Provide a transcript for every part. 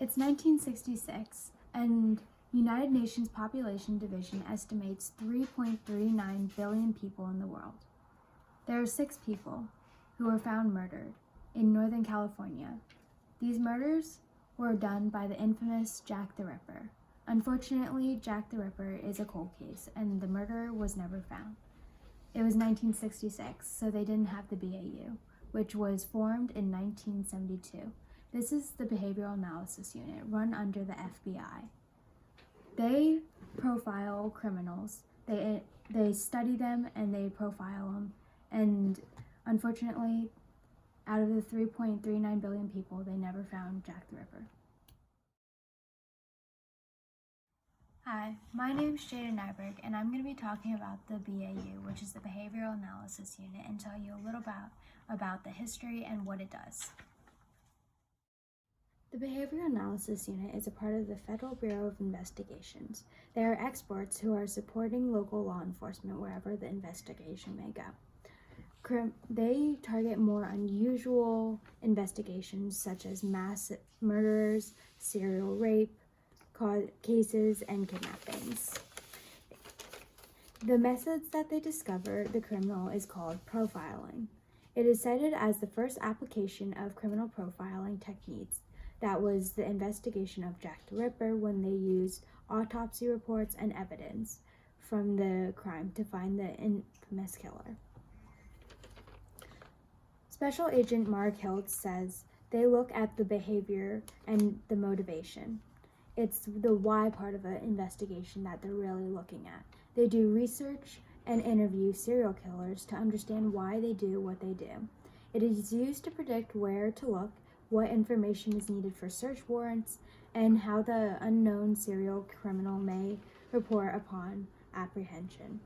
It's 1966, and United Nations Population Division estimates 3.39 billion people in the world. There are 6 people who were found murdered in Northern California. These murders were done by the infamous Jack the Ripper. Unfortunately, Jack the Ripper is a cold case, and the murderer was never found. It was 1966, so they didn't have the BAU, which was formed in 1972. This is the Behavioral Analysis Unit, run under the FBI. They profile criminals. They study them and they profile them. And unfortunately, out of the 3.39 billion people, they never found Jack the Ripper. Hi, my name is Jaida Neiberg, and I'm going to be talking about the BAU, which is the Behavioral Analysis Unit, and tell you a little about the history and what it does. The Behavioral Analysis Unit is a part of the Federal Bureau of Investigations. They are experts who are supporting local law enforcement wherever the investigation may go. They target more unusual investigations such as mass murders, serial rape, cases, and kidnappings. The methods that they discover the criminal is called profiling. It is cited as the first application of criminal profiling techniques. That was the investigation of Jack the Ripper, when they used autopsy reports and evidence from the crime to find the infamous killer. Special Agent Mark Hilt says they look at the behavior and the motivation. It's the why part of an investigation that they're really looking at. They do research and interview serial killers to understand why they do what they do. It is used to predict where to look, what information is needed for search warrants, and how the unknown serial criminal may report upon apprehension.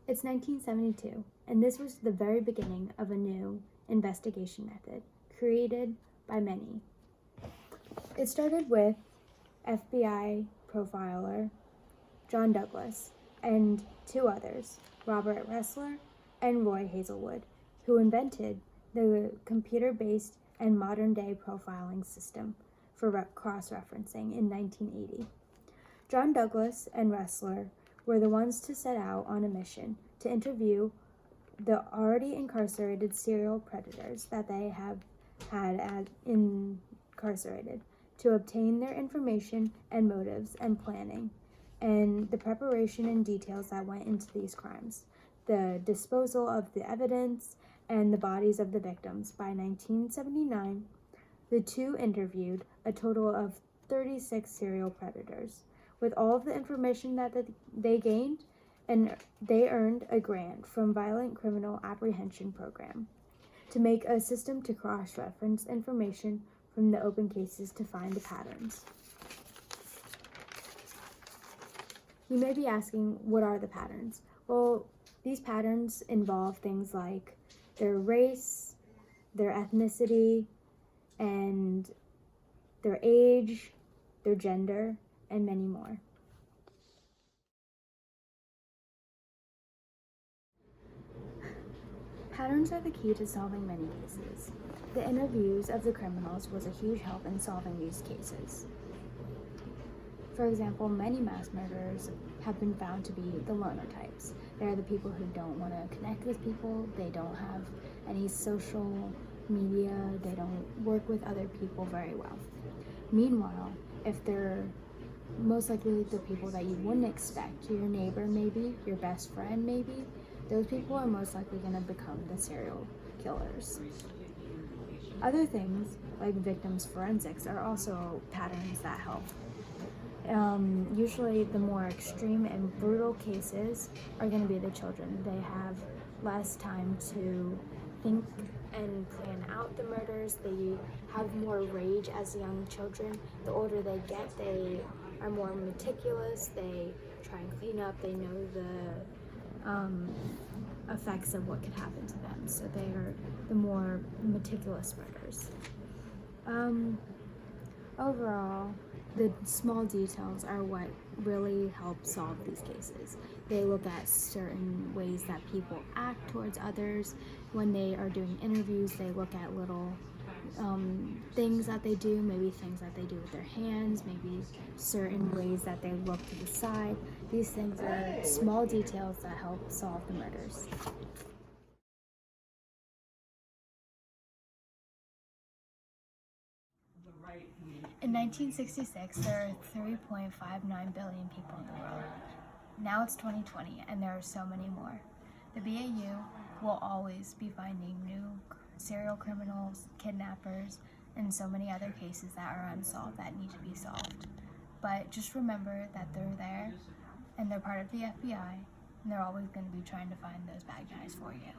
It's 1972, and this was the very beginning of a new investigation method, created by many. It started with FBI profiler John Douglas and 2 others, Robert Ressler and Roy Hazelwood, who invented the computer-based and modern-day profiling system for cross-referencing in 1980. John Douglas and Ressler were the ones to set out on a mission to interview the already incarcerated serial predators that they have had incarcerated, to obtain their information and motives and planning, and the preparation and details that went into these crimes, the disposal of the evidence, and the bodies of the victims. By 1979, the 2 interviewed a total of 36 serial predators. With all of the information that they gained, and they earned a grant from Violent Criminal Apprehension Program to make a system to cross-reference information from the open cases to find the patterns. You may be asking, what are the patterns? Well, these patterns involve things like their race, their ethnicity, and their age, their gender, and many more. Patterns are the key to solving many cases. The interviews of the criminals was a huge help in solving these cases. For example, many mass murderers have been found to be the loner types. They're the people who don't want to connect with people, they don't have any social media, they don't work with other people very well. Meanwhile, if they're most likely the people that you wouldn't expect, your neighbor maybe, your best friend maybe, those people are most likely going to become the serial killers. Other things, like victims forensics, are also patterns that help. Usually the more extreme and brutal cases are going to be the children. They have less time to think and plan out the murders. They have more rage as young children. The older they get, they are more meticulous. They try and clean up. They know the effects of what could happen to them. So they are the more meticulous murders. Overall, the small details are what really help solve these cases. They look at certain ways that people act towards others. When they are doing interviews, they look at little things that they do, maybe things that they do with their hands, maybe certain ways that they look to the side. These things are small details that help solve the murders. In 1966, there are 3.59 billion people in the world. Now it's 2020, and there are so many more. The BAU will always be finding new serial criminals, kidnappers, and so many other cases that are unsolved that need to be solved. But just remember that they're there, and they're part of the FBI, and they're always going to be trying to find those bad guys for you.